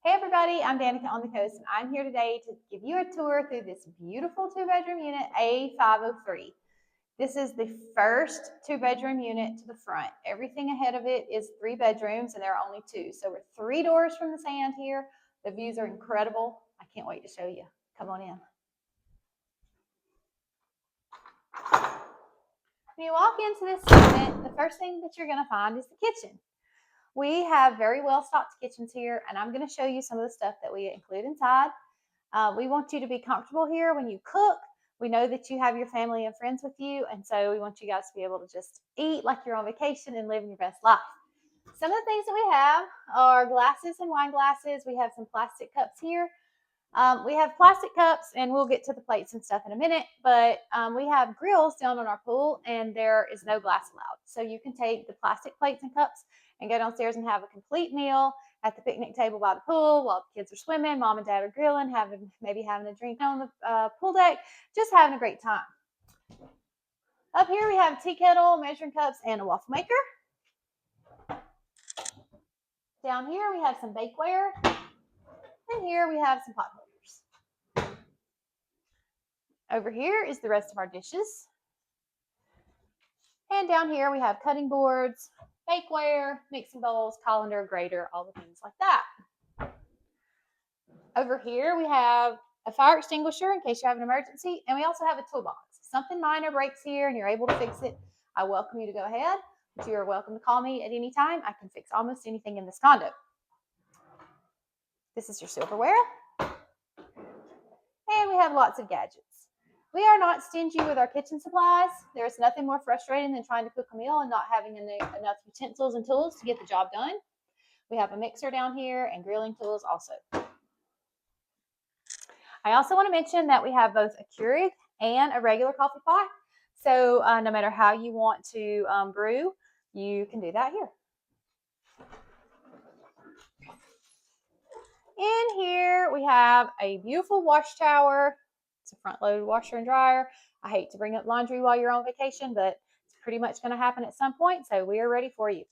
Hey everybody, I'm Danica on the Coast, and I'm here today to give you a tour through this beautiful two-bedroom unit, A503. This is the first two-bedroom unit to the front. Everything ahead of it is 3 bedrooms, and there are only 2. So we're 3 doors from the sand here. The views are incredible. I can't wait to show you. Come on in. When you walk into this unit, the first thing that you're going to find is the kitchen. We have very well stocked kitchens here, and I'm going to show you some of the stuff that we include inside. We want you to be comfortable here when you cook. We know that you have your family and friends with you, and so we want you guys to be able to just eat like you're on vacation and living your best life. Some of the things that we have are glasses and wine glasses. We have some plastic cups here. We have plastic cups, and we'll get to the plates and stuff in a minute, but we have grills down on our pool, and there is no glass allowed. So you can take the plastic plates and cups and go downstairs and have a complete meal at the picnic table by the pool while the kids are swimming, mom and dad are grilling, maybe having a drink on the pool deck, just having a great time. Up here we have a tea kettle, measuring cups, and a waffle maker. Down here we have some bakeware, and here we have some pot holders. Over here is the rest of our dishes. And down here we have cutting boards, bakeware, mixing bowls, colander, grater, all the things like that. Over here we have a fire extinguisher in case you have an emergency, and we also have a toolbox. If something minor breaks here and you're able to fix it, I welcome you to go ahead, but you are welcome to call me at any time. I can fix almost anything in this condo. This is your silverware. And we have lots of gadgets. We are not stingy with our kitchen supplies. There's nothing more frustrating than trying to cook a meal and not having enough utensils and tools to get the job done. We have a mixer down here and grilling tools also. I also want to mention that we have both a Keurig and a regular coffee pot. So no matter how you want to brew, you can do that here. In here, we have a beautiful wash tower. It's a front-loaded washer and dryer. I hate to bring up laundry while you're on vacation, but it's pretty much going to happen at some point, so we are ready for you.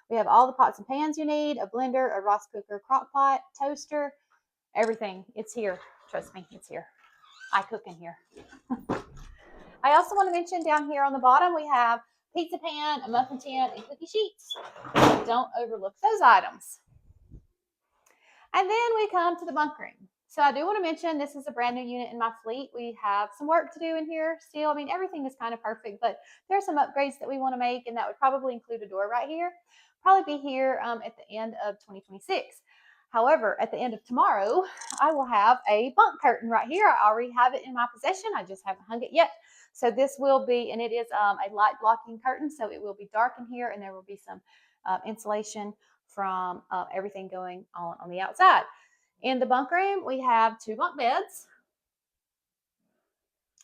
We have all the pots and pans you need, a blender, a rice cooker, crock pot, toaster, everything. It's here. Trust me, it's here. I cook in here. I also want to mention down here on the bottom, we have pizza pan, a muffin tin, and cookie sheets. Don't overlook those items. And then we come to the bunk room. So I do want to mention this is a brand new unit in my fleet. We have some work to do in here still. I mean, everything is kind of perfect, but there are some upgrades that we want to make, and that would probably include a door right here. Probably be here at the end of 2026. However, at the end of tomorrow, I will have a bunk curtain right here. I already have it in my possession. I just haven't hung it yet. So this will be, and it is a light blocking curtain, so it will be dark in here, and there will be some insulation from everything going on the outside. In the bunk room, we have 2 bunk beds.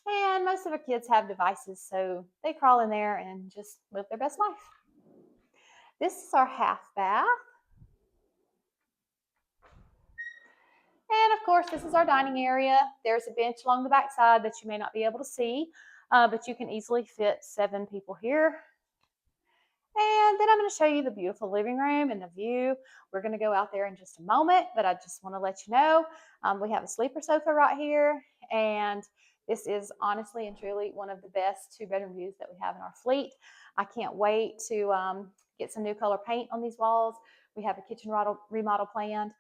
And most of our kids have devices, so they crawl in there and just live their best life. This is our half bath. And of course, this is our dining area. There's a bench along the back side that you may not be able to see, but you can easily fit 7 people here. And then I'm going to show you the beautiful living room and the view. We're going to go out there in just a moment, but I just want to let you know we have a sleeper sofa right here, and this is honestly and truly one of the best 2-bedroom views that we have in our fleet. I can't wait to get some new color paint on these walls. We have a kitchen remodel planned.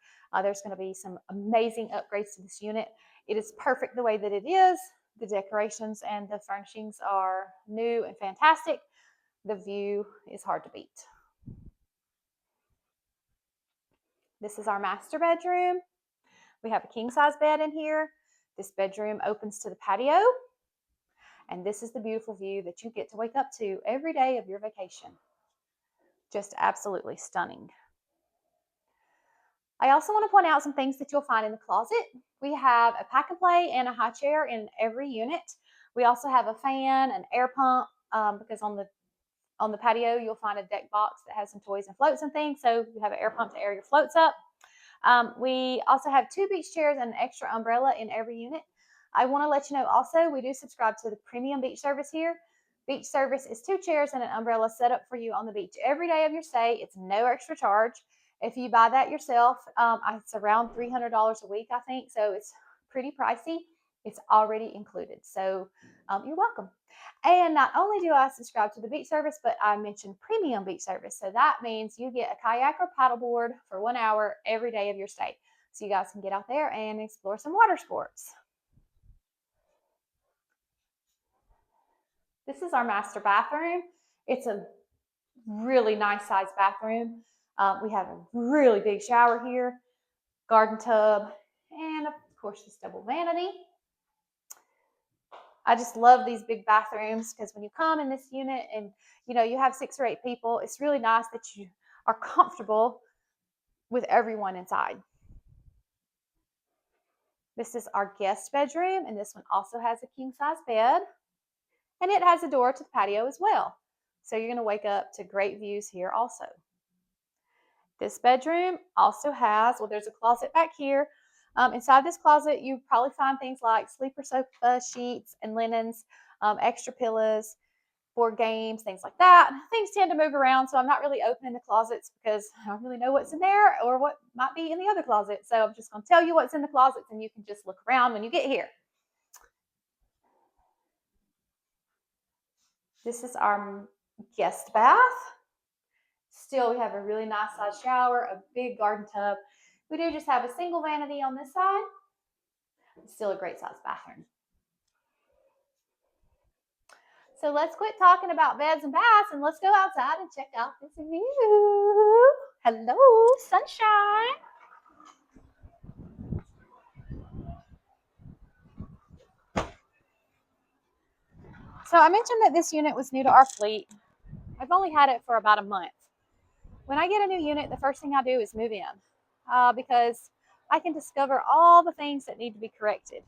There's going to be some amazing upgrades to this unit. It is perfect the way that it is. The decorations and the furnishings are new and fantastic. The view is hard to beat. This is our master bedroom. We have a king-size bed in here. This bedroom opens to the patio. And this is the beautiful view that you get to wake up to every day of your vacation. Just absolutely stunning. I also want to point out some things that you'll find in the closet. We have a pack and play and a high chair in every unit. We also have a fan, an air pump, because on the patio, you'll find a deck box that has some toys and floats and things. So you have an air pump to air your floats up. We also have 2 beach chairs and an extra umbrella in every unit. I want to let you know also, we do subscribe to the premium beach service here. Beach service is 2 chairs and an umbrella set up for you on the beach every day of your stay. It's no extra charge. If you buy that yourself, it's around $300 a week, I think. So it's pretty pricey. It's already included. So you're welcome. And not only do I subscribe to the beach service, but I mentioned premium beach service. So that means you get a kayak or paddleboard for 1 hour every day of your stay. So you guys can get out there and explore some water sports. This is our master bathroom. It's a really nice sized bathroom. We have a really big shower here, garden tub, and of course this double vanity. I just love these big bathrooms because when you come in this unit and you have 6 or 8 people, it's really nice that you are comfortable with everyone inside. This is our guest bedroom, and this one also has a king size bed, and it has a door to the patio as well. So you're going to wake up to great views here also. This bedroom also has, there's a closet back here. Inside this closet, you probably find things like sleeper sofa sheets and linens, extra pillows, board games, things like that. Things tend to move around, so I'm not really opening the closets because I don't really know what's in there or what might be in the other closet. So I'm just going to tell you what's in the closets, and you can just look around when you get here. This is our guest bath. Still, we have a really nice size shower, a big garden tub. We do just have a single vanity on this side. It's still a great size bathroom. So let's quit talking about beds and baths and let's go outside and check out this view. Hello, sunshine. So I mentioned that this unit was new to our fleet. I've only had it for about a month. When I get a new unit, the first thing I do is move in because I can discover all the things that need to be corrected.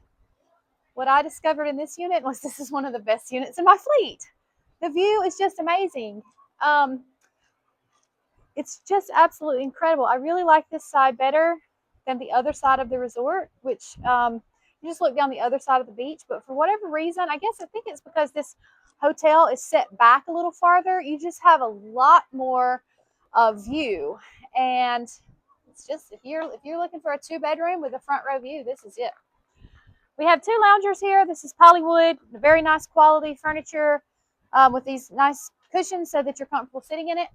What I discovered in this unit was this is one of the best units in my fleet. The view is just amazing. It's just absolutely incredible. I really like this side better than the other side of the resort, which you just look down the other side of the beach. But for whatever reason, I think it's because this hotel is set back a little farther. You just have a lot more view, and it's just if you're looking for a 2-bedroom with a front row view, this is it. We have 2 loungers here. This is polywood, very nice quality furniture with these nice cushions so that you're comfortable sitting in it.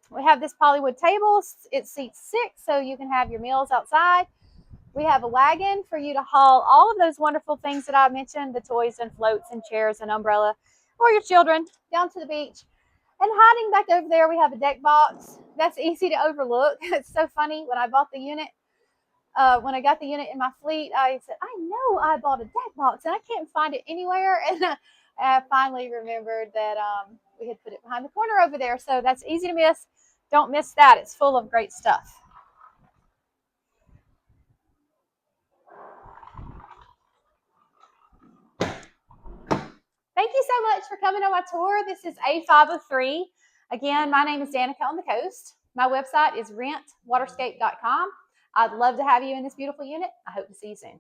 We have this polywood table. It seats 6, so you can have your meals outside. We have a wagon for you to haul all of those wonderful things that I mentioned, the toys and floats and chairs and umbrella, or your children down to the beach. And hiding back over there, we have a deck box. That's easy to overlook. It's so funny. When I bought the unit, when I got the unit in my fleet, I said, I know I bought a deck box and I can't find it anywhere. And I finally remembered that we had put it behind the corner over there. So that's easy to miss. Don't miss that. It's full of great stuff. Thank you so much for coming on my tour. This is A503. Again, my name is Danica on the Coast. My website is rentwaterscape.com. I'd love to have you in this beautiful unit. I hope to see you soon.